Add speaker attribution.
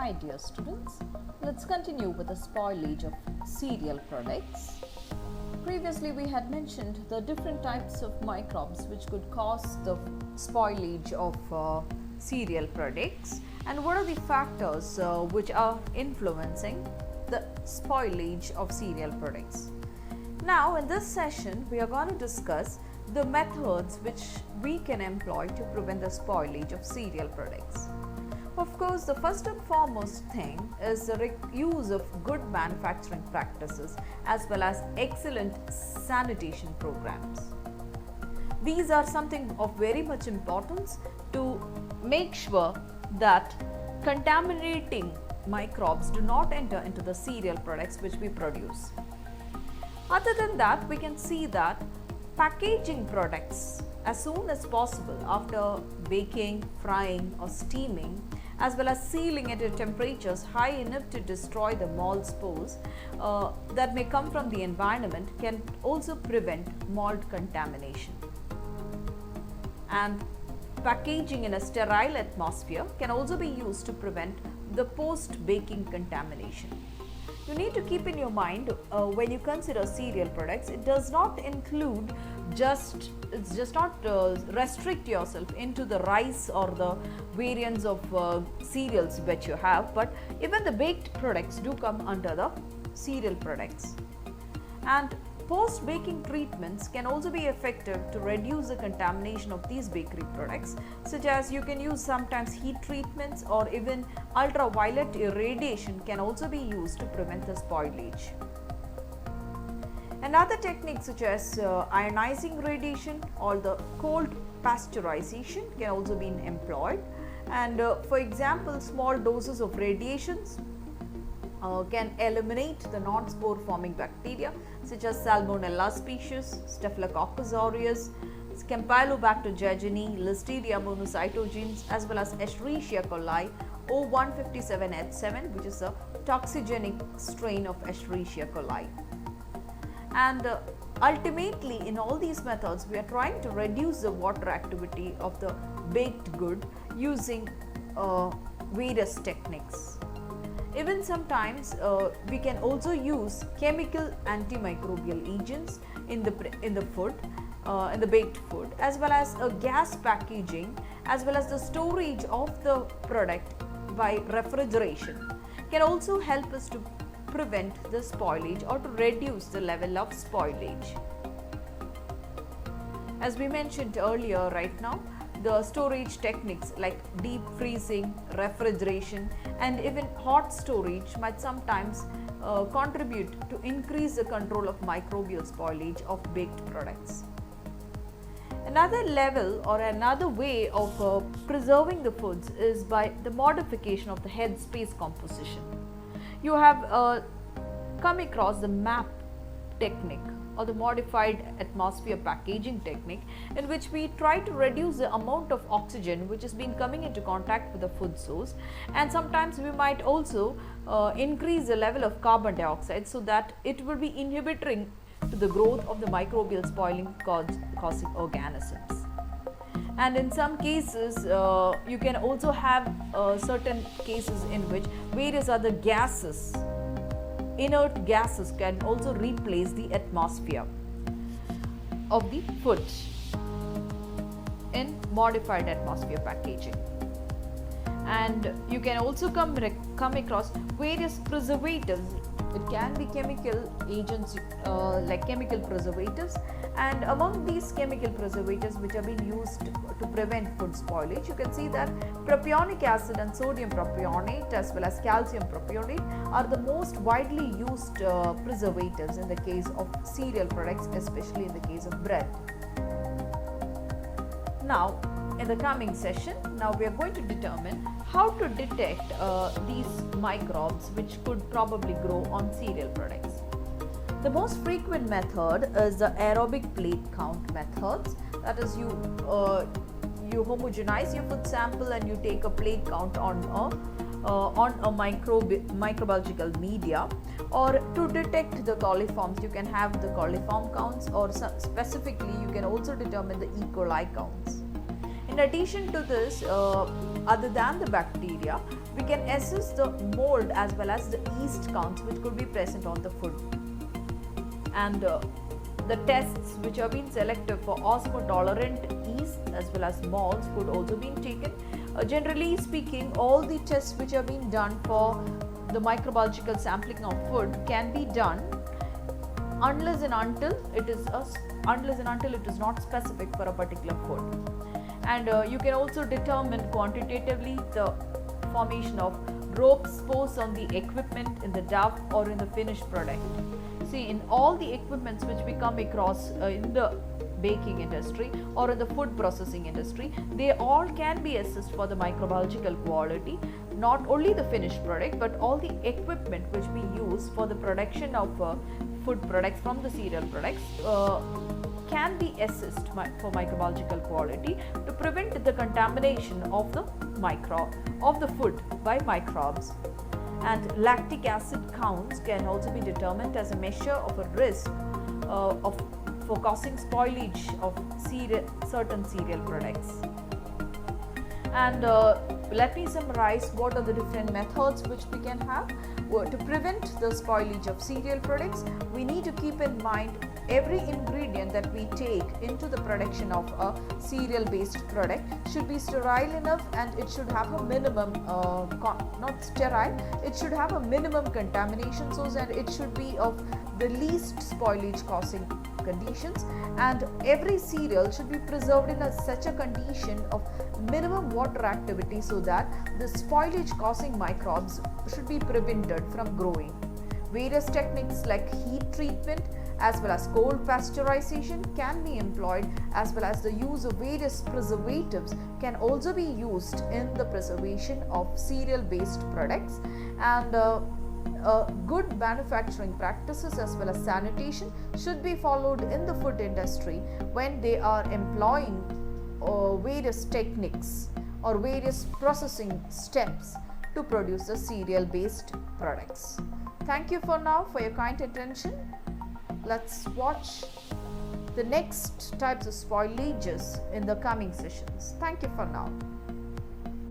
Speaker 1: Hi dear students, let's continue with the spoilage of cereal products. Previously we had mentioned the different types of microbes which could cause the spoilage of cereal products and what are the factors which are influencing the spoilage of cereal products. Now in this session we are going to discuss the methods which we can employ to prevent the spoilage of cereal products. Of course, the first and foremost thing is the use of good manufacturing practices as well as excellent sanitation programs. These are something of very much importance to make sure that contaminating microbes do not enter into the cereal products which we produce. Other than that, we can see that packaging products as soon as possible after baking, frying or steaming, as well as sealing it at temperatures high enough to destroy the mold spores that may come from the environment can also prevent mold contamination. And packaging in a sterile atmosphere can also be used to prevent the post-baking contamination. You need to keep in your mind when you consider cereal products, it does not include restrict yourself into the rice or the variants of cereals which you have, but even the baked products do come under the cereal products. And post-baking treatments can also be effective to reduce the contamination of these bakery products, such as you can use sometimes heat treatments or even ultraviolet irradiation can also be used to prevent the spoilage. And other techniques such as ionizing radiation or the cold pasteurization can also be employed. And for example, small doses of radiations can eliminate the non-spore forming bacteria such as Salmonella species, Staphylococcus aureus, Campylobacter jejuni, Listeria monocytogenes, as well as Escherichia coli O157H7, which is a toxigenic strain of Escherichia coli. And ultimately, in all these methods, we are trying to reduce the water activity of the baked good using various techniques. Even sometimes we can also use chemical antimicrobial agents in the food, in the baked food, as well as gas packaging, as well as the storage of the product by refrigeration can also help us to prevent the spoilage or to reduce the level of spoilage. As we mentioned earlier, right now, the storage techniques like deep freezing, refrigeration, and even hot storage might sometimes contribute to increase the control of microbial spoilage of baked products. Another level or another way of preserving the foods is by the modification of the headspace composition. You have come across the MAP technique or the modified atmosphere packaging technique, in which we try to reduce the amount of oxygen which has been coming into contact with the food source, and sometimes we might also increase the level of carbon dioxide so that it will be inhibiting to the growth of the microbial spoiling causing organisms. And in some cases you can also have certain cases in which various other gases, inert gases, can also replace the atmosphere of the food in modified atmosphere packaging. And you can also come across various preservatives. It can be chemical agents like chemical preservatives, and among these chemical preservatives which are being used to prevent food spoilage, you can see that propionic acid and sodium propionate as well as calcium propionate are the most widely used preservatives in the case of cereal products, especially in the case of bread. Now, in the coming session, we are going to determine how to detect these microbes which could probably grow on cereal products. The most frequent method is the aerobic plate count methods. That is, you homogenize your food sample and you take a plate count on a microbiological media, or to detect the coliforms you can have the coliform counts, or specifically you can also determine the E. coli counts. In addition to this, other than the bacteria, we can assess the mold as well as the yeast counts which could be present on the food. And the tests which have been selected for osmotolerant yeast as well as molds could also be taken. Generally speaking, all the tests which have been done for the microbiological sampling of food can be done unless and until it is not specific for a particular food. And you can also determine quantitatively the formation of rope spores on the equipment in the dough or in the finished product. See, in all the equipments which we come across in the baking industry or in the food processing industry, they all can be assessed for the microbiological quality. Not only the finished product, but all the equipment which we use for the production of food products from the cereal products can be assessed for microbiological quality to prevent the contamination of the food by microbes. And lactic acid counts can also be determined as a measure of a risk for causing spoilage of certain cereal products. And let me summarize what are the different methods which we can have to prevent the spoilage of cereal products. We need to keep in mind every ingredient that we take into the production of a cereal based product should be sterile enough, and it should have a minimum not sterile, it should have a minimum contamination source, and it should be of the least spoilage causing conditions, and every cereal should be preserved in such a condition of minimum water activity so that the spoilage causing microbes should be prevented from growing. Various techniques like heat treatment as well as cold pasteurization can be employed, as well as the use of various preservatives can also be used in the preservation of cereal based products. And good manufacturing practices as well as sanitation should be followed in the food industry when they are employing various techniques or various processing steps to produce the cereal based products. Thank you for now for your kind attention. Let's watch the next types of spoilages in the coming sessions. Thank you for now.